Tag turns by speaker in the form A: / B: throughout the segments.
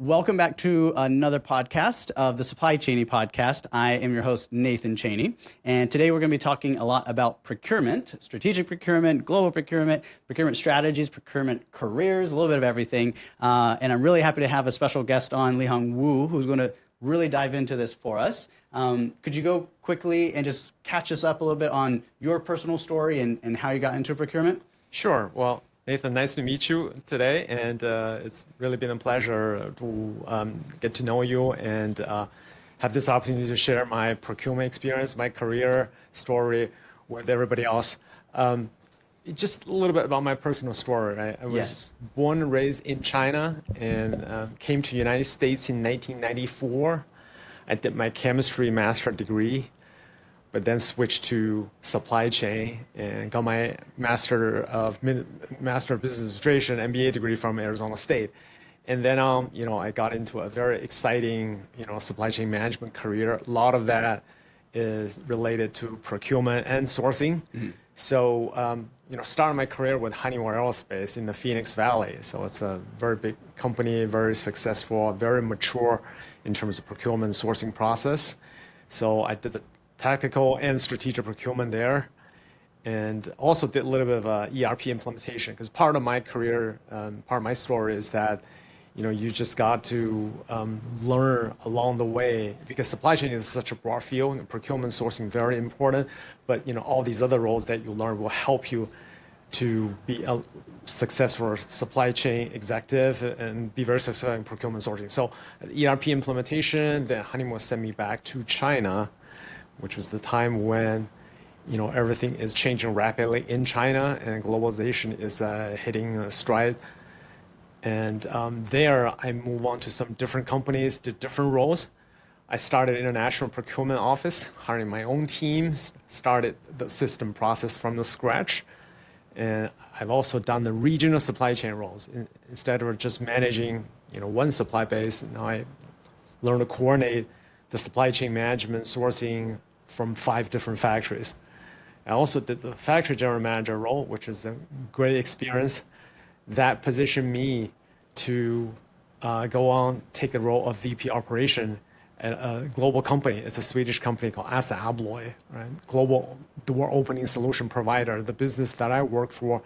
A: Welcome back to another podcast of the Supply Chainy podcast. I am your host, Nathan Cheney. And today we're going to be talking a lot about procurement, strategic procurement, global procurement, procurement strategies, procurement careers, a little bit of everything. And I'm really happy to have a special guest on, Lihong Wu, who's going to really dive into this for us. Could you go quickly and just catch us up a little bit on your personal story and how you got into procurement?
B: Sure. Well, Nathan, nice to meet you today, and it's really been a pleasure to get to know you and have this opportunity to share my procurement experience, my career story with everybody else. Just a little bit about my personal story. Right? I was born and raised in China and came to the United States in 1994. I did my chemistry master degree, but then switched to supply chain and got my Master of Business Administration MBA degree from Arizona State. And then, I got into a very exciting, supply chain management career. A lot of that is related to procurement and sourcing. Mm-hmm. So, started my career with Honeywell Aerospace in the Phoenix Valley. So it's a very big company, very successful, very mature in terms of procurement and sourcing process. So I did the tactical and strategic procurement there, and also did a little bit of ERP implementation, because part of my career, part of my story is that you just got to learn along the way, because supply chain is such a broad field and procurement sourcing very important, but all these other roles that you learn will help you to be a successful supply chain executive and be very successful in procurement sourcing. So ERP implementation, then Honeywell sent me back to China, which was the time when everything is changing rapidly in China and globalization is hitting a stride. And there I moved on to some different companies, did different roles. I started international procurement office, hiring my own teams, started the system process from the scratch. And I've also done the regional supply chain roles. Instead of just managing one supply base, now I learn to coordinate the supply chain management sourcing from 5 different factories. I also did the factory general manager role, which is a great experience. That positioned me to go on, take the role of VP operation at a global company. It's a Swedish company called Assa Abloy, right? Global door opening solution provider. The business that I work for,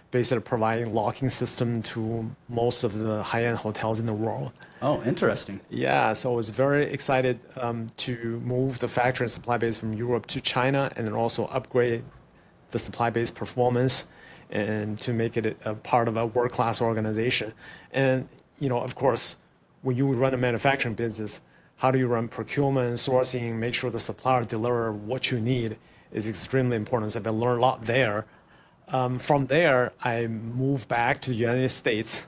B: basically providing locking system to most of the high-end hotels in the world.
A: Oh, interesting.
B: Yeah, so I was very excited to move the factory and supply base from Europe to China, and then also upgrade the supply base performance and to make it a part of a world-class organization. And of course, when you run a manufacturing business, how do you run procurement, sourcing, make sure the supplier deliver what you need is extremely important. So I learned a lot there. From there, I moved back to the United States,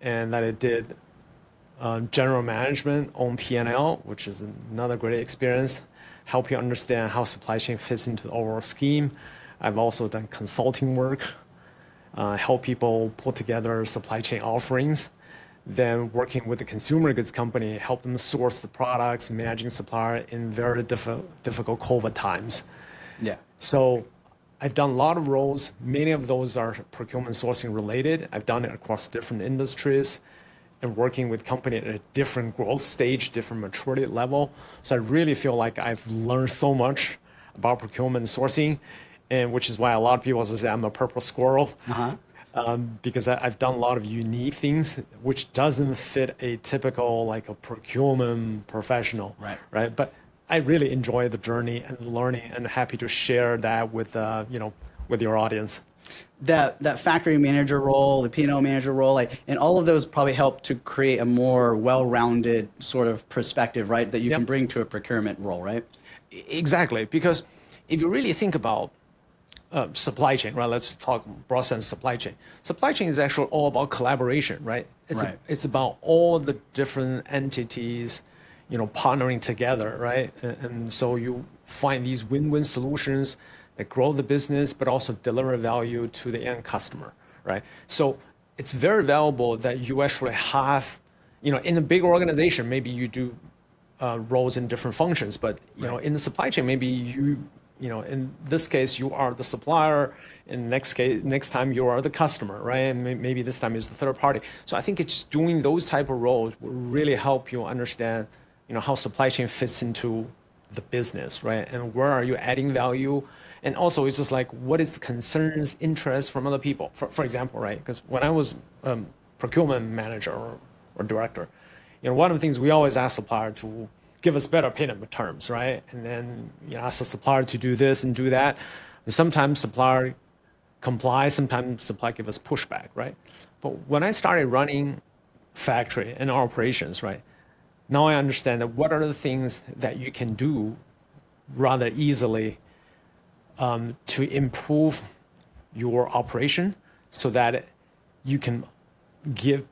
B: and that I did general management on P&L, which is another great experience, help you understand how supply chain fits into the overall scheme. I've also done consulting work, help people put together supply chain offerings, then working with the consumer goods company, help them source the products, managing supplier in very difficult COVID times.
A: Yeah.
B: So I've done a lot of roles. Many of those are procurement sourcing related. I've done it across different industries and working with company at a different growth stage, different maturity level. So I really feel like I've learned so much about procurement and sourcing, and which is why a lot of people say I'm a purple squirrel. Because I've done a lot of unique things, which doesn't fit a typical like a procurement professional, right? But I really enjoy the journey and learning, and happy to share that with with your audience.
A: That factory manager role, the P&L manager role, and all of those probably help to create a more well-rounded sort of perspective, right? That you can bring to a procurement role, right?
B: Exactly, because if you really think about supply chain, right? Let's talk broad sense supply chain. Supply chain is actually all about collaboration, right? It's about all the different entities, partnering together, right? And so you find these win-win solutions that grow the business, but also deliver value to the end customer, right? So it's very valuable that you actually have, in a big organization, maybe you do roles in different functions, but in the supply chain, maybe you in this case, you are the supplier. In next time you are the customer, right? And maybe this time is the third party. So I think it's doing those type of roles will really help you understand, how supply chain fits into the business, right? And where are you adding value? And also, it's just like, what is the concerns, interests from other people? For example, right? Because when I was procurement manager or director, one of the things we always ask supplier to give us better payment terms, right? And then ask the supplier to do this and do that. And sometimes supplier comply, sometimes supplier give us pushback, right? But when I started running factory and operations, right? Now I understand that what are the things that you can do rather easily to improve your operation so that you can give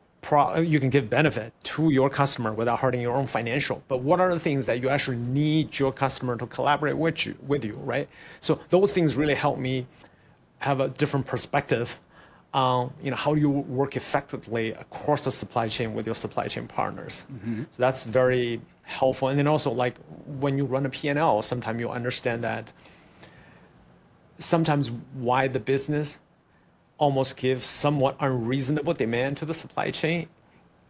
B: benefit to your customer without hurting your own financial. But what are the things that you actually need your customer to collaborate with you, right? So those things really help me have a different perspective on how you work effectively across the supply chain with your supply chain partners. Mm-hmm. So that's very helpful. And then also, like, when you run a P&L, sometimes you understand that sometimes why the business almost gives somewhat unreasonable demand to the supply chain.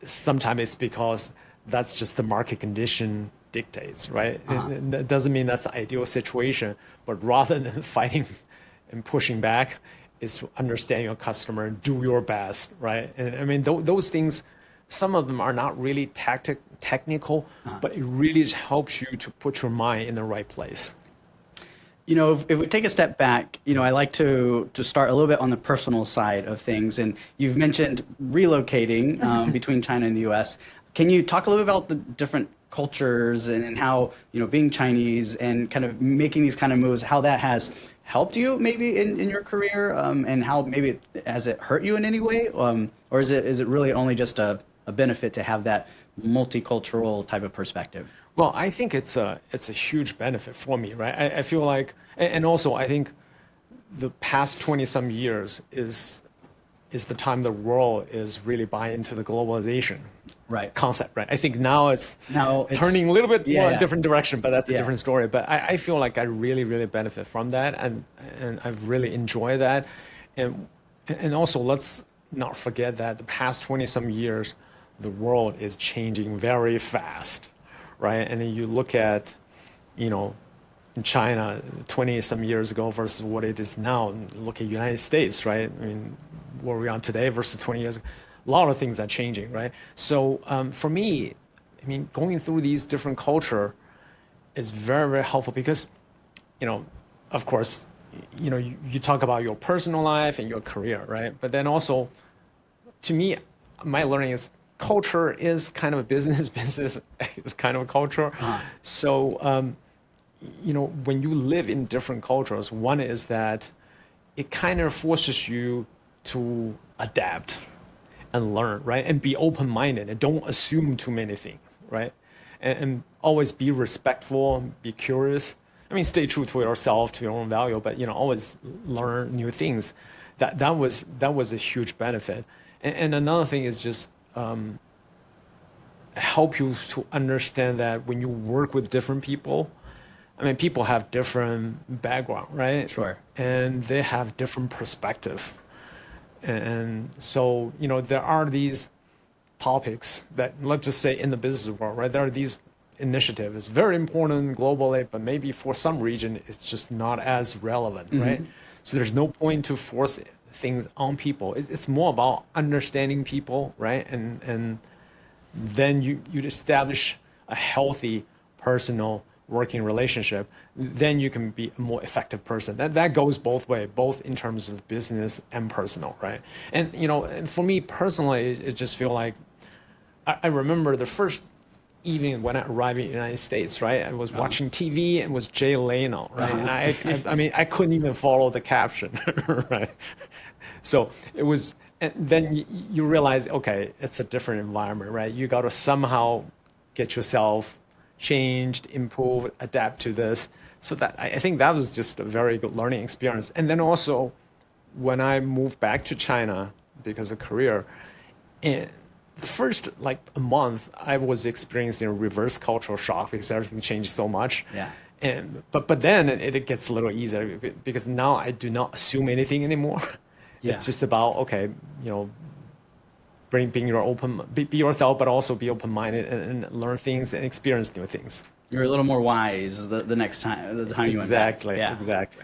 B: Sometimes it's because that's just the market condition dictates, right? That doesn't mean that's the ideal situation, but rather than fighting and pushing back, is to understand your customer, do your best, right? And I mean, those things, some of them are not really technical, but it really helps you to put your mind in the right place.
A: If we take a step back, I like to start a little bit on the personal side of things. And you've mentioned relocating between China and the U.S. Can you talk a little bit about the different cultures and how, being Chinese and kind of making these kind of moves, how that has helped you maybe in your career, and how maybe has it hurt you in any way? Or is it really only just a benefit to have that multicultural type of perspective?
B: Well, I think it's a huge benefit for me, right? I feel like, and also I think the past 20 some years is the time the world is really buying into the globalization concept, right? I think now it's turning a little bit more different direction, but that's a different story. But I feel like I really, really benefit from that, and I've really enjoyed that. And also, let's not forget that the past 20 some years, the world is changing very fast. Right, and then you look at, in China 20 some years ago versus what it is now. And look at United States, right? I mean, where we are today versus 20 years ago. A lot of things are changing, right? So for me, I mean, going through these different culture is very, very helpful because, of course, you talk about your personal life and your career, right? But then also, to me, my learning is, culture is kind of a business. Business is kind of a culture. So, when you live in different cultures, one is that it kind of forces you to adapt and learn, right? And be open-minded and don't assume too many things, right? And always be respectful, be curious. I mean, stay true to yourself, to your own value, but always learn new things. That was a huge benefit. And another thing is just help you to understand that when you work with different people, I mean, people have different background, right?
A: Sure.
B: And they have different perspective. And so, there are these topics that, let's just say in the business world, right? There are these initiatives. It's very important globally, but maybe for some region, it's just not as relevant, right? So there's no point to force things on people. It's more about understanding people, right? And then you establish a healthy personal working relationship. Then you can be a more effective person. That goes both ways, both in terms of business and personal, right? And and for me personally, it just feel like I remember the first evening when I arrived in the United States, right? I was watching TV and it was Jay Leno, right? And I mean, I couldn't even follow the caption, right? So it was, and then you realize, okay, it's a different environment, right? You got to somehow get yourself changed, improve, adapt to this. So that I think that was just a very good learning experience. And then also, when I moved back to China because of career, and the first a month, I was experiencing a reverse cultural shock because everything changed so much.
A: Yeah.
B: But then it gets a little easier because now I do not assume anything anymore.
A: Yeah.
B: It's just about, okay, being your be yourself, but also be open-minded and learn things and experience new things.
A: You're a little more wise the next time, the time you went back.
B: Exactly,
A: Yeah.
B: exactly.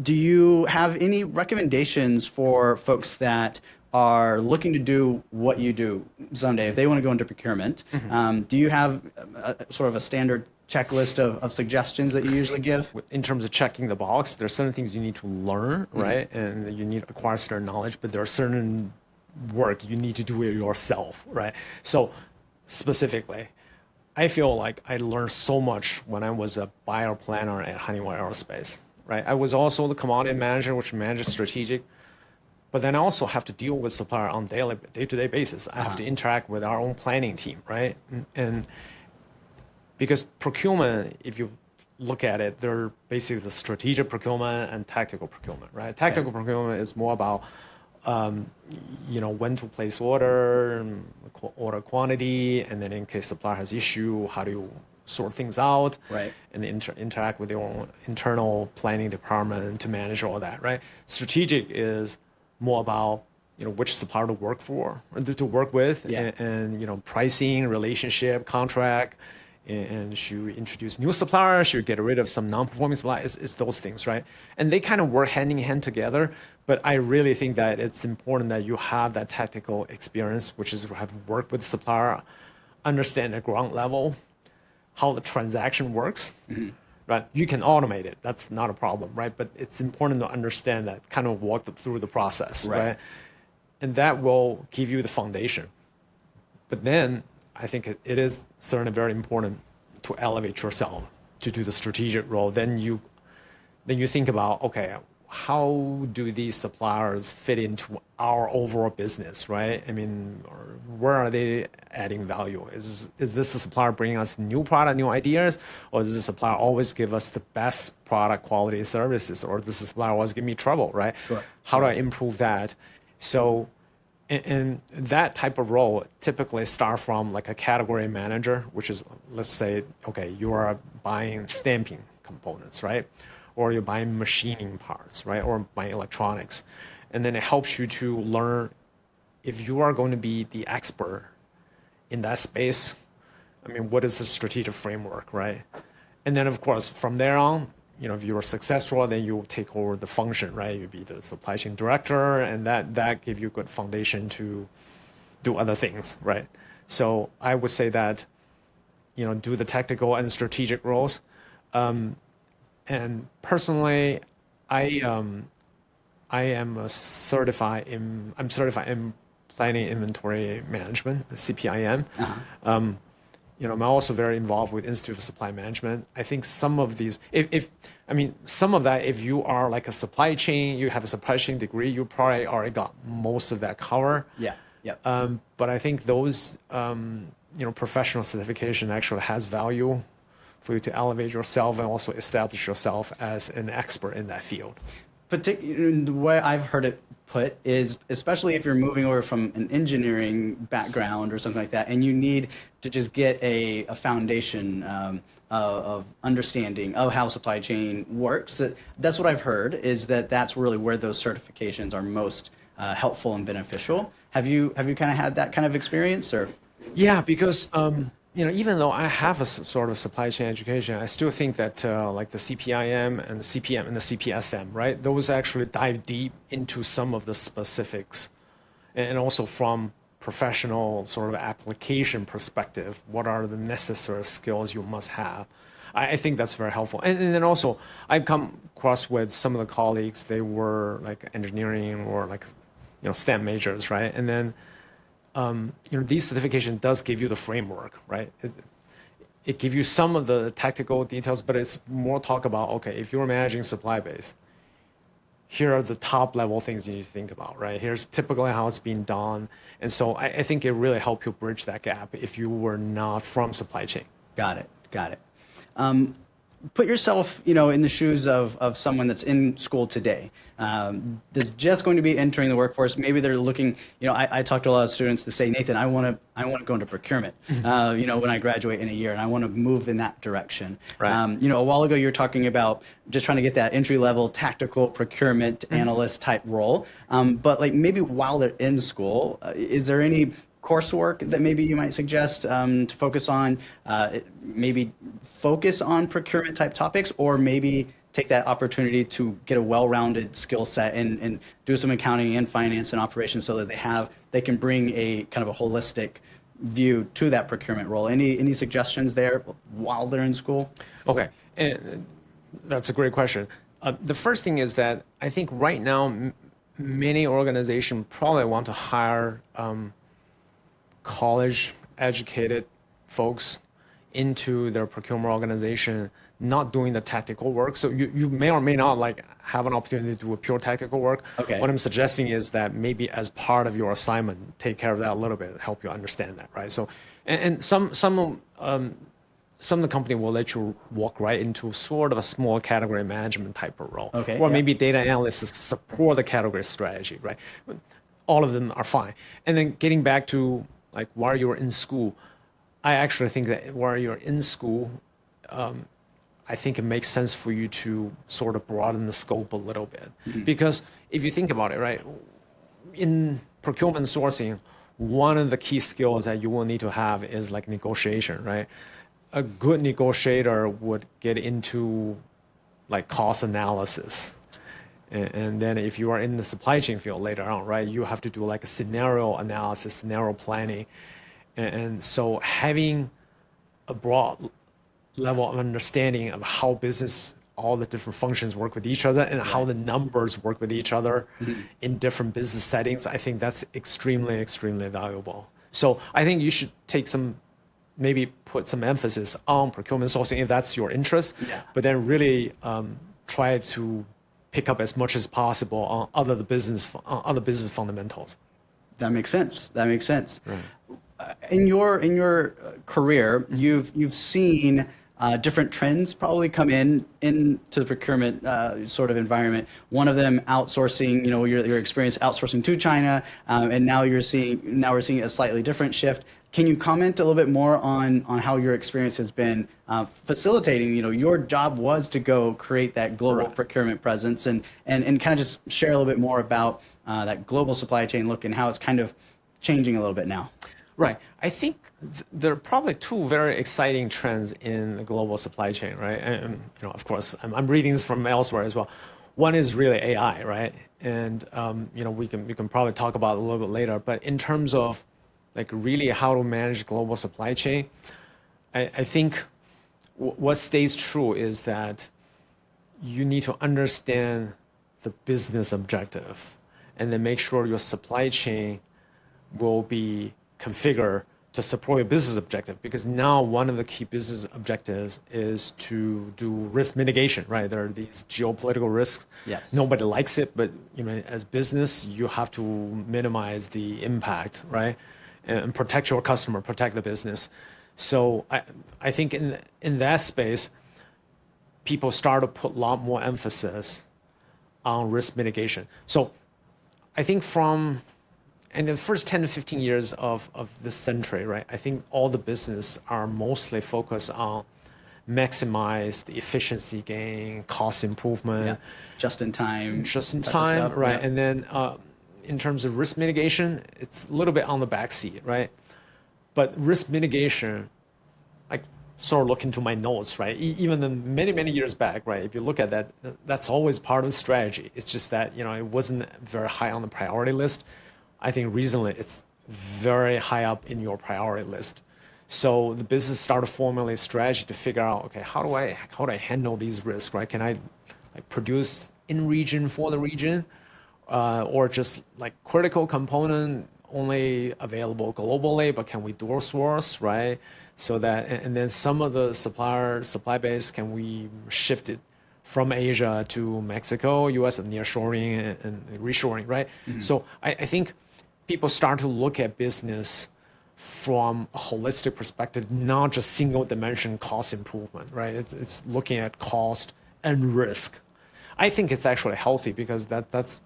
A: Do you have any recommendations for folks that are looking to do what you do someday? If they want to go into procurement, do you have sort of a standard checklist of suggestions that you usually give?
B: In terms of checking the box, there are certain things you need to learn, right? And you need to acquire certain knowledge, but there are certain work you need to do it yourself, right? So specifically, I feel like I learned so much when I was a buyer planner at Honeywell Aerospace, right? I was also the commodity manager, which manages strategic, but then I also have to deal with supplier on day-to-day basis. I have to interact with our own planning team, right? And because procurement, if you look at it, they're basically the strategic procurement and tactical procurement, right? Tactical procurement is more about when to place order quantity, and then in case supplier has issue, how do you sort things out,
A: right?
B: And interact with your own internal planning department to manage all that, right? Strategic is more about which supplier to work for or to work with, and pricing, relationship, contract. And should you introduce new suppliers? Should you get rid of some non-performing suppliers? It's those things, right? And they kind of work hand in hand together. But I really think that it's important that you have that tactical experience, which is have worked with the supplier, understand at ground level how the transaction works, right? You can automate it. That's not a problem, right? But it's important to understand that, kind of walk through the process, right? And that will give you the foundation. But then I think it is certainly very important to elevate yourself to do the strategic role. Then you think about, okay, how do these suppliers fit into our overall business, right? I mean, where are they adding value? Is this a supplier bringing us new product, new ideas, or does the supplier always give us the best product quality services, or does the supplier always give me trouble, right?
A: Sure.
B: How do I improve that? So. And that type of role typically start from like a category manager, which is, let's say, okay, you are buying stamping components, right? Or you're buying machining parts, right? Or buying electronics. And then it helps you to learn if you are going to be the expert in that space. I mean, what is the strategic framework, right? And then, of course, from there on, if you are successful, then you take over the function, right? You'll be the supply chain director, and that gives you a good foundation to do other things, right? So I would say that, do the tactical and strategic roles. And personally, I'm certified in planning inventory management, CPIM. I'm also very involved with Institute of Supply Management. I think some of these, if you are like a supply chain, you have a supply chain degree, you probably already got most of that covered.
A: Yeah.
B: But I think those, professional certification actually has value for you to elevate yourself and also establish yourself as an expert in that field.
A: The way I've heard it put is, especially if you're moving over from an engineering background or something like that, and you need to just get a foundation of understanding of how supply chain works. That's what I've heard, is that's really where those certifications are most helpful and beneficial. Have you kind of had that kind of experience, or?
B: Yeah, because even though I have a sort of supply chain education, I still think that like the CPIM and the CPM and the CPSM, right? Those actually dive deep into some of the specifics, and also from professional sort of application perspective, what are the necessary skills you must have? I think that's very helpful. And then also, I've come across with some of the colleagues, they were like engineering or like, STEM majors, right? And then these certification does give you the framework, right? It gives you some of the tactical details, but it's more talk about, okay, if you're managing supply base, here are the top level things you need to think about, right? Here's typically how it's being done. And so I think it really helped you bridge that gap if you were not from supply chain.
A: Got it. put yourself, in the shoes of someone that's in school today, that's just going to be entering the workforce. Maybe they're looking, I talk to a lot of students that say, Nathan, I want to go into procurement, when I graduate in a year, and I want to move in that direction.
B: Right.
A: A while ago, you were talking about just trying to get that entry level tactical procurement analyst type role. But like maybe while they're in school, is there any coursework that maybe you might suggest to focus on, maybe focus on procurement type topics, or maybe take that opportunity to get a well-rounded skill set and do some accounting and finance and operations so that they can bring a kind of a holistic view to that procurement role. Any suggestions there while they're in school?
B: Okay, and that's a great question. The first thing is that I think right now many organizations probably want to hire college-educated folks into their procurement organization, not doing the tactical work. So you may or may not like have an opportunity to do a pure tactical work.
A: Okay.
B: What I'm suggesting is that maybe as part of your assignment, take care of that a little bit, help you understand that, right? So, and some of the company will let you walk right into sort of a small category management type of role.
A: Okay,
B: or
A: yeah.
B: maybe data analysts support the category strategy, right? All of them are fine. And then getting back to like while you're in school, I actually think that while you're in school, I think it makes sense for you to sort of broaden the scope a little bit. Because if you think about it, right, in procurement sourcing, one of the key skills that you will need to have is like negotiation, right? A good negotiator would get into like cost analysis. And then if you are in the supply chain field later on, right, you have to do like a scenario analysis, scenario planning. And so having a broad level of understanding of how business, all the different functions work with each other and how the numbers work with each other in different business settings, I think that's extremely, extremely valuable. So I think you should maybe put some emphasis on procurement sourcing if that's your interest, but then really try to pick up as much as possible on other business fundamentals.
A: That makes sense.
B: Right.
A: In your career, you've seen different trends probably come into the procurement sort of environment. One of them outsourcing, your experience outsourcing to China, and now we're seeing a slightly different shift. Can you comment a little bit more on how your experience has been facilitating? Your job was to go create that global procurement presence, and kind of just share a little bit more about that global supply chain look and how it's kind of changing a little bit now.
B: Right. I think there are probably two very exciting trends in the global supply chain, right? And of course, I'm reading this from elsewhere as well. One is really AI, right? And we can probably talk about it a little bit later. But in terms of like really how to manage global supply chain, I think what stays true is that you need to understand the business objective, and then make sure your supply chain will be configured to support your business objective. Because now one of the key business objectives is to do risk mitigation, right? There are these geopolitical risks.
A: Yes.
B: Nobody likes it, but as business, you have to minimize the impact, right? And protect your customer, protect the business. So I think in that space, people start to put a lot more emphasis on risk mitigation. So I think in the first 10 to 15 years of this century, right, I think all the business are mostly focused on maximize the efficiency gain, cost improvement.
A: Just in time,
B: right?
A: Yeah.
B: And then in terms of risk mitigation, it's a little bit on the back seat, right? But risk mitigation, I sort of look into my notes, right? Even many, many years back, right? If you look at that, that's always part of the strategy. It's just that, it wasn't very high on the priority list. I think recently it's very high up in your priority list. So the business started formulating a strategy to figure out, okay, how do I handle these risks, right? Can I produce in region for the region, or just like critical component only available globally, but can we dual source, right? So that, and then some of the supply base, can we shift it from Asia to Mexico, US, and nearshoring and reshoring, right? So I think people start to look at business from a holistic perspective, not just single dimension cost improvement, right? It's looking at cost and risk. I think it's actually healthy because that's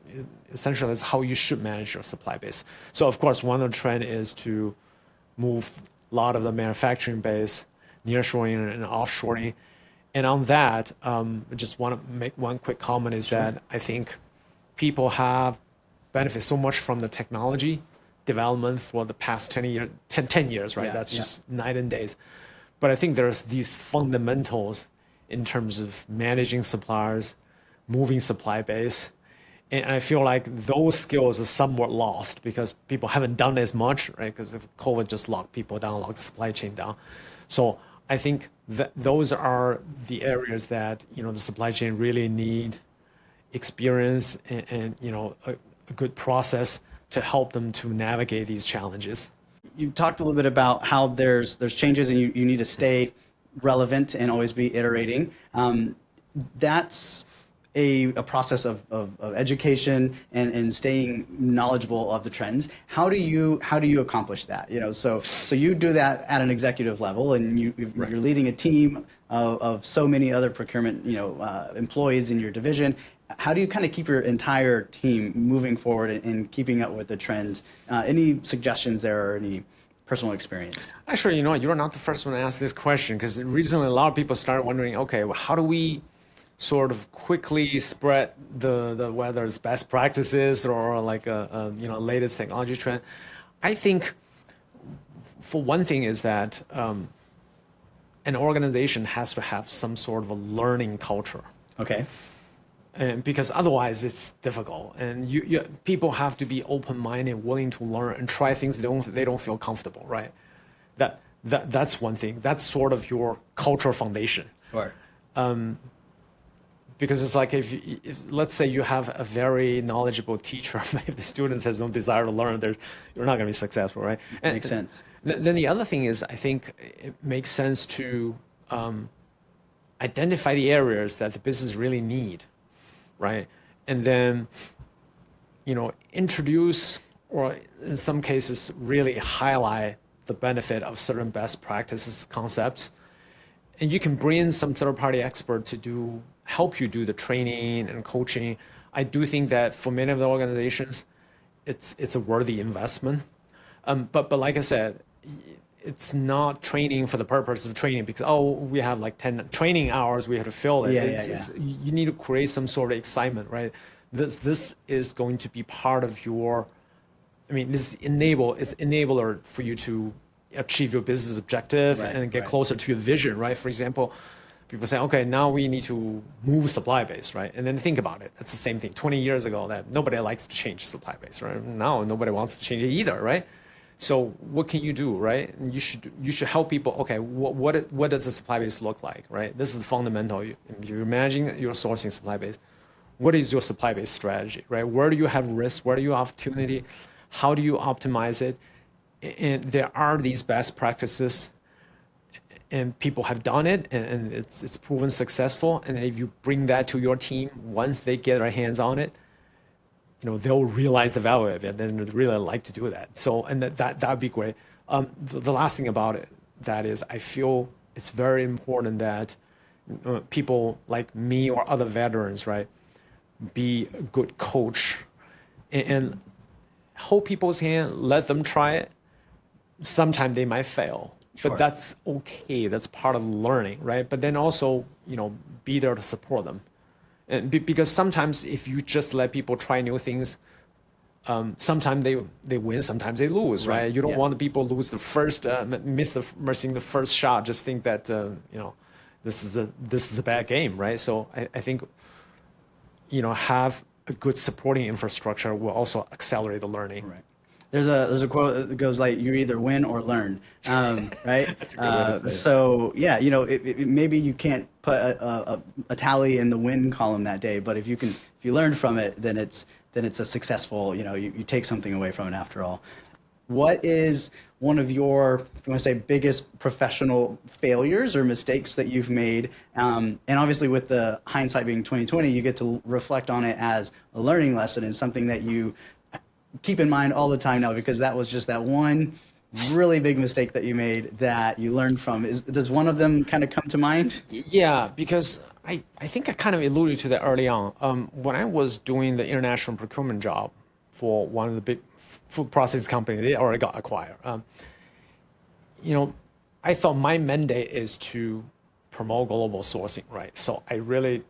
B: essentially is how you should manage your supply base. So of course, one of the trend is to move a lot of the manufacturing base, nearshoring and offshoring. And on that, I just want to make one quick comment is that I think people have benefited so much from the technology development for the past 10 years, right?
A: Yeah,
B: That's
A: yeah.
B: just night and days. But I think there's these fundamentals in terms of managing suppliers, moving supply base. And I feel like those skills are somewhat lost because people haven't done as much, right? Because if COVID just locked people down, locked the supply chain down. So I think that those are the areas that, the supply chain really need experience and a good process to help them to navigate these challenges.
A: You talked a little bit about how there's changes and you need to stay relevant and always be iterating. That's a process of education and staying knowledgeable of the trends. How do you accomplish that? So you do that at an executive level, and you're leading a team of so many other procurement employees in your division. How do you kind of keep your entire team moving forward and keeping up with the trends? Any suggestions there or any personal experience?
B: Actually, you're not the first one to ask this question because recently a lot of people started wondering, okay, well, how do we sort of quickly spread the whether it's best practices or like a latest technology trend? I think for one thing is that an organization has to have some sort of a learning culture.
A: Okay.
B: And because otherwise it's difficult, and people have to be open-minded, willing to learn and try things they don't feel comfortable, right? That's one thing. That's sort of your cultural foundation.
A: Sure.
B: Because it's like if let's say you have a very knowledgeable teacher, if the students has no desire to learn, you're not going to be successful, right? And
A: Makes sense.
B: Then the other thing is, I think it makes sense to identify the areas that the business really need, right? And then, introduce or in some cases really highlight the benefit of certain best practices concepts. And you can bring in some third-party expert to help you do the training and coaching. I do think that for many of the organizations, it's a worthy investment. But like I said, it's not training for the purpose of training because, we have like 10 training hours, we have to fill it. You need to create some sort of excitement, right? This is going to be part of your, it's enabler for you to achieve your business objective and get closer to your vision, right? For example, people say, okay, now we need to move supply base, right? And then think about it. That's the same thing. 20 years ago, that nobody likes to change supply base, right? Now nobody wants to change it either, right? So what can you do, right? And you should help people. Okay, what does the supply base look like, right? This is the fundamental. You're managing your sourcing supply base. What is your supply base strategy, right? Where do you have risk? Where do you have opportunity? How do you optimize it? And there are these best practices, and people have done it, and it's proven successful. And if you bring that to your team, once they get their hands on it, they'll realize the value of it, and they'd really like to do that. So, and that'd be great. The last thing about it, that is, I feel it's very important that people like me or other veterans, right, be a good coach and hold people's hand, let them try it. Sometimes they might fail, but that's okay. That's part of learning, right? But then also, be there to support them. And because sometimes if you just let people try new things, sometimes they win, sometimes they lose, right? You don't want the people lose the first, missing the first shot. Just think that this is a bad game, right? So I think have a good supporting infrastructure will also accelerate the learning.
A: Right. There's a quote that goes like, "You either win or learn," right?
B: That's a good way to say it.
A: So yeah, maybe you can't put a tally in the win column that day, but if you learn from it, then it's a successful. You take something away from it after all. What is one of your, if you want to say, biggest professional failures or mistakes that you've made? And obviously, with the hindsight being 2020, you get to reflect on it as a learning lesson and something that you keep in mind all the time now, because that was just that one really big mistake that you made that you learned from? Does one of them kind of come to mind?
B: Yeah, because I think I kind of alluded to that early on. When I was doing the international procurement job for one of the big food processing companies, they already got acquired. You know, I thought my mandate is to promote global sourcing, right? So I really,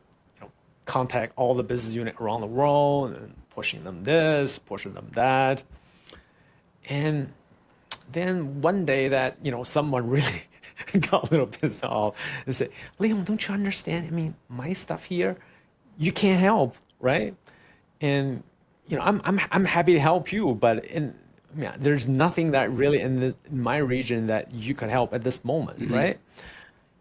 B: contact all the business unit around the world and pushing them this, pushing them that. And then one day that, someone really got a little pissed off and said, Lihong, don't you understand? I mean, my stuff here, you can't help, right? And, I'm happy to help you, but there's nothing that really in my region that you could help at this moment, right?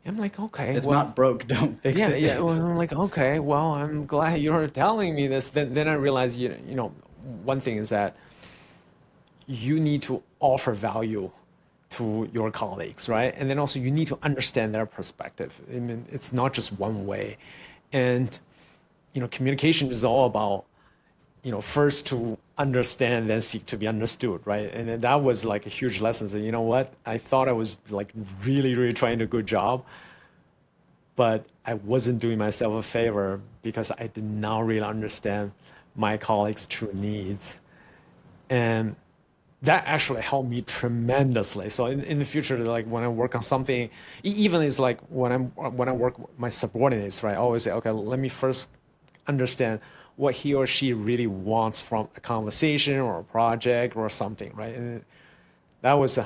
B: I'm like, okay,
A: It's
B: well,
A: not broke, don't fix
B: yeah,
A: it.
B: yeah. Well, I'm like, okay, well, I'm glad you're telling me this. Then I realized, one thing is that you need to offer value to your colleagues, right? And then also you need to understand their perspective. I mean, it's not just one way. And, communication is all about, first to understand, then seek to be understood, right? And then that was like a huge lesson. So, you know what? I thought I was like really, really trying to do a good job, but I wasn't doing myself a favor because I did not really understand my colleagues' true needs. And that actually helped me tremendously. So in the future, like when I work on something, even it's like when I work with my subordinates, right? I always say, okay, let me first understand what he or she really wants from a conversation or a project or something, right? And that was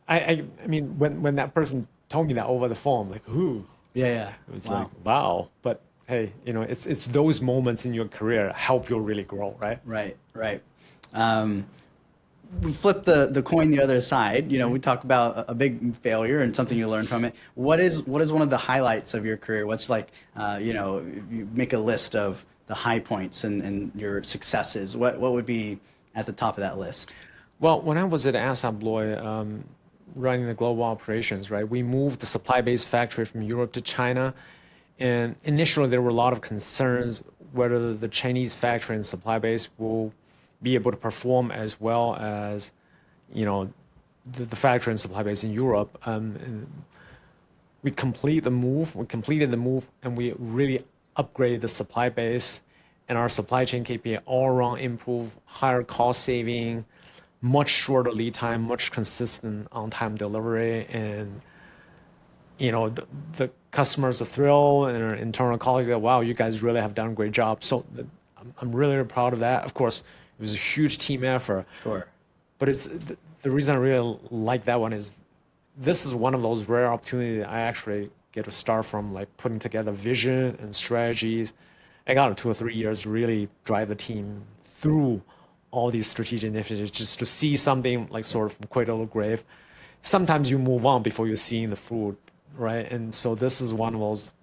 B: I mean, when that person told me that over the phone, I'm like, ooh,
A: Yeah.
B: it was
A: Wow.
B: like, wow. But hey, it's those moments in your career help you really grow, right?
A: Right. We flip the coin the other side. We talk about a big failure and something you learn from it. What is one of the highlights of your career? What's like, if you make a list of the high points and your successes, what would be at the top of that list?
B: Well, when I was at Assa Abloy, running the global operations, right, we moved the supply-based factory from Europe to China. And initially, there were a lot of concerns whether the Chinese factory and supply base will be able to perform as well as, the factory and supply base in Europe. And we completed the move, and we really upgraded the supply base and our supply chain KPI all around improve, higher cost saving, much shorter lead time, much consistent on-time delivery, and the customers are thrilled, and our internal colleagues go, wow, you guys really have done a great job. So I'm really, really proud of that. Of course, it was a huge team effort.
A: Sure.
B: But it's the reason I really like that one is this is one of those rare opportunities I actually get to start from, like putting together vision and strategies. I got 2 or 3 years to really drive the team through all these strategic initiatives, just to see something like sort of from cradle to grave. Sometimes you move on before you're seeing the fruit, right? And so this is one of those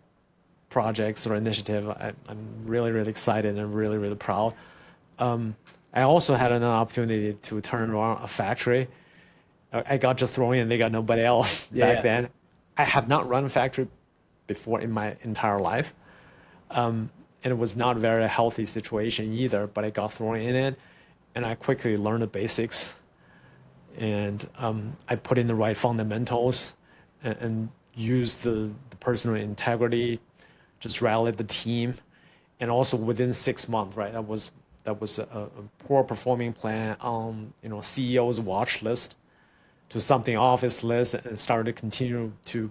B: projects or initiative I'm really, really excited and really, really proud. I also had an opportunity to turn around a factory. I got just thrown in, they got nobody else back then. I have not run a factory before in my entire life. And it was not a very healthy situation either, but I got thrown in it and I quickly learned the basics. And I put in the right fundamentals and used the personal integrity, just rallied the team. And also within 6 months, right, that was a poor performing plan on CEO's watch list to something off his list, and started to continue to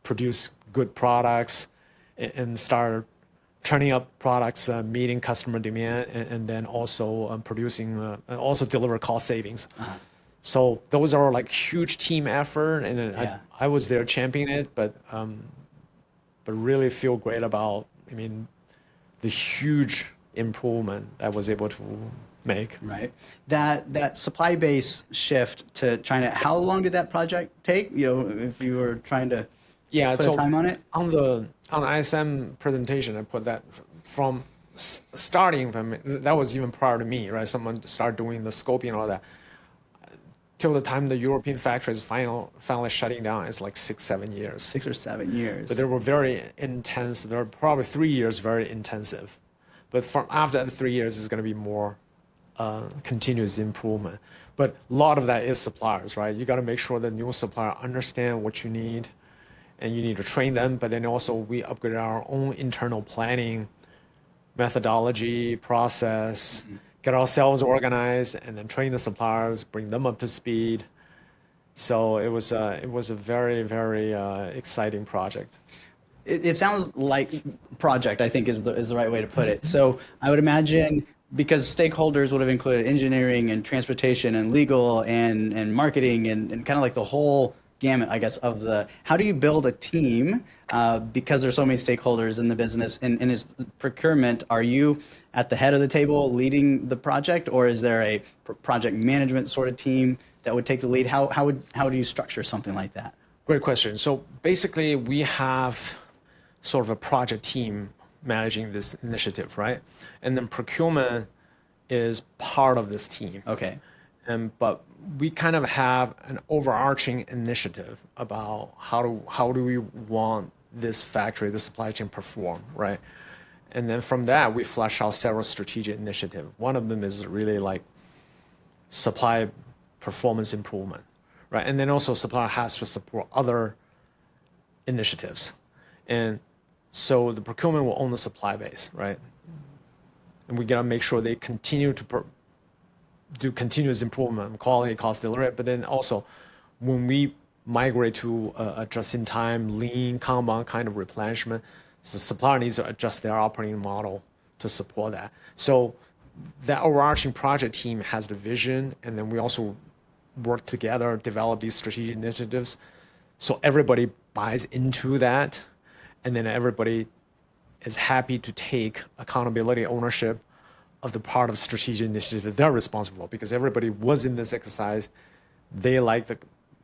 B: produce good products and start turning up products, meeting customer demand, and then also producing, also deliver cost savings. So those are like huge team effort, and I was there championing it, but really feel great about, the huge improvement I was able to make.
A: Right. That supply base shift to China, how long did that project take? If you were trying to put a time on it?
B: On the ISM presentation, I put that from starting from, that was even prior to me, right? Someone started doing the scoping and all that. Till the time the European factory is finally shutting down, it's like 6-7 years.
A: 6 or 7 years.
B: But they were very intense. There were probably 3 years very intensive. But from after the 3 years, it's going to be more continuous improvement. But a lot of that is suppliers, right? You got to make sure the new supplier understand what you need, and you need to train them. But then also we upgrade our own internal planning methodology, process, get ourselves organized, and then train the suppliers, bring them up to speed. So it was a very, very exciting project.
A: It sounds like project, I think is the right way to put it. So I would imagine because stakeholders would have included engineering and transportation and legal and marketing and kind of like the whole gamut, I guess, of how do you build a team because there's so many stakeholders in the business and is procurement, are you at the head of the table leading the project, or is there a project management sort of team that would take the lead? How do you structure something like that?
B: Great question. So basically we have sort of a project team managing this initiative, right? And then procurement is part of this team.
A: Okay.
B: But we kind of have an overarching initiative about how do we want this factory, the supply chain perform, right? And then from that, we flesh out several strategic initiatives. One of them is really like supply performance improvement, right? And then also supplier has to support other initiatives. And so the procurement will own the supply base, right? And we gotta make sure they continue to do continuous improvement, quality, cost, delivery. But then also, when we migrate to a just-in-time, lean, Kanban kind of replenishment, the supplier needs to adjust their operating model to support that. So that overarching project team has the vision, and then we also work together, develop these strategic initiatives. So everybody buys into that, and then everybody is happy to take accountability, ownership of the part of strategic initiative that they're responsible for, because everybody was in this exercise. They like the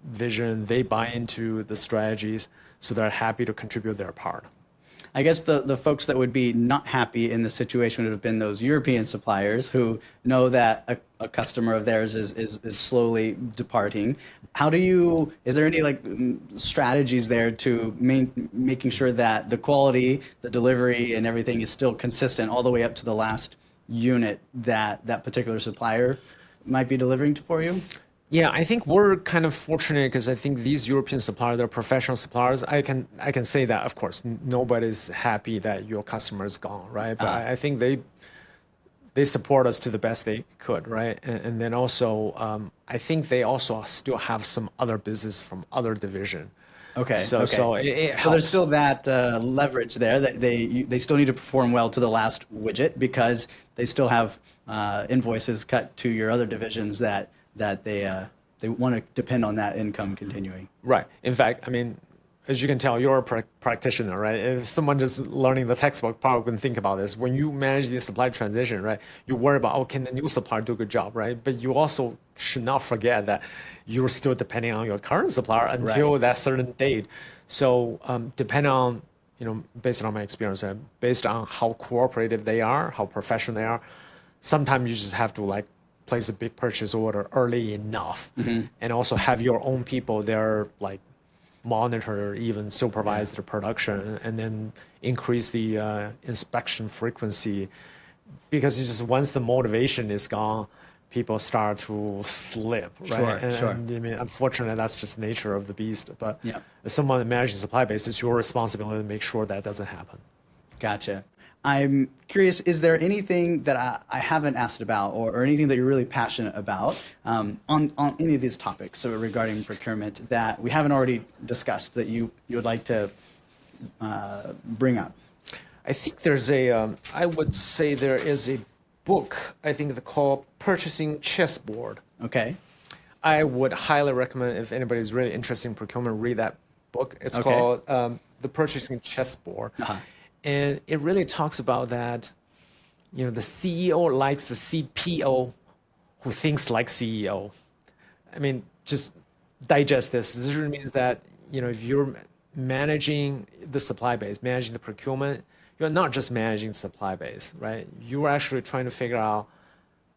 B: vision, they buy into the strategies, so they're happy to contribute their part.
A: I guess the folks that would be not happy in the situation would have been those European suppliers who know that a customer of theirs is slowly departing. Is there any strategies there to making sure that the quality, the delivery, and everything is still consistent all the way up to the last unit that particular supplier might be delivering for you?
B: Yeah, I think we're kind of fortunate because I think these European suppliers, they're professional suppliers. I can say that, of course, nobody's happy that your customer is gone, right? But I think they support us to the best they could, right? And then also, I think they also still have some other business from other division.
A: Okay.
B: So it helps.
A: So there's still that leverage there that they still need to perform well to the last widget because they still have invoices cut to your other divisions that they want to depend on that income continuing.
B: Right. In fact, I mean, as you can tell, you're a practitioner, right? If someone just learning the textbook probably wouldn't think about this. When you manage the supply transition, right, you worry about, oh, can the new supplier do a good job, right? But you also should not forget that you're still depending on your current supplier until that certain date. So depending on, based on my experience, based on how cooperative they are, how professional they are, sometimes you just have to place a big purchase order early enough, and also have your own people there monitor, even supervise the production, and then increase the inspection frequency, because it's just once the motivation is gone, people start to slip, right?
A: Sure.
B: And I mean, unfortunately, that's just the nature of the beast. But as someone managing supply base, it's your responsibility to make sure that doesn't happen.
A: Gotcha. I'm curious, is there anything that I haven't asked about or anything that you're really passionate about on any of these topics regarding procurement that we haven't already discussed that you would like to bring up?
B: I think I would say there is a book, I think it's called Purchasing Chessboard.
A: Okay.
B: I would highly recommend, if anybody's really interested in procurement, read that book. It's called The Purchasing Chessboard. And it really talks about that, the CEO likes the CPO who thinks like CEO. I mean, just digest this. This really means that, if you're managing the supply base, managing the procurement, you're not just managing the supply base, right? You are actually trying to figure out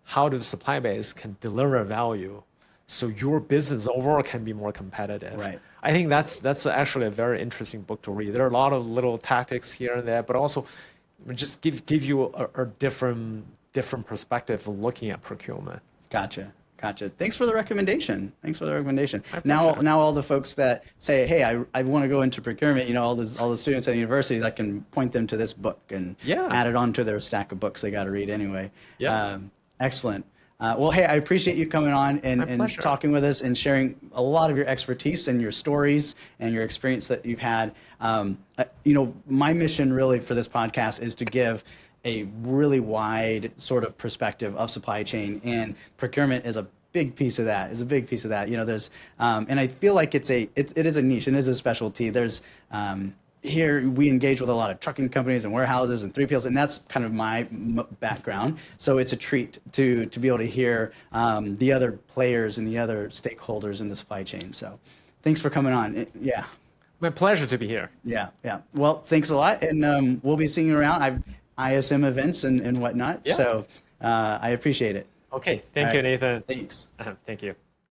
B: how the supply base can deliver value so your business overall can be more competitive.
A: Right.
B: I think that's actually a very interesting book to read. There are a lot of little tactics here and there, but also just give you a different different perspective of looking at procurement.
A: Gotcha. Gotcha. Thanks for the recommendation. Thanks for the recommendation.
B: My
A: Now,
B: pleasure.
A: now all the folks that say, "Hey, I want to go into procurement," all the students at universities, I can point them to this book and
B: Yeah.
A: add it on to their stack of books they got to read anyway.
B: Yeah.
A: Excellent. Well, hey, I appreciate you coming on and
B: pleasure.
A: talking with us and sharing a lot of your expertise and your stories and your experience that you've had. My mission really for this podcast is to give a really wide sort of perspective of supply chain, and procurement is a big piece of that. There's and I feel like it is a niche and it is a specialty. There's here we engage with a lot of trucking companies and warehouses and 3PLs, and that's kind of my background. So it's a treat to be able to hear the other players and the other stakeholders in the supply chain. So thanks for coming on. Yeah.
B: My pleasure to be here.
A: Yeah. Well, thanks a lot, and we'll be seeing you around. ISM events and whatnot.
B: Yeah.
A: So I appreciate it.
B: Okay. Thank
A: All
B: you,
A: right.
B: Nathan.
A: Thanks.
B: Thank you.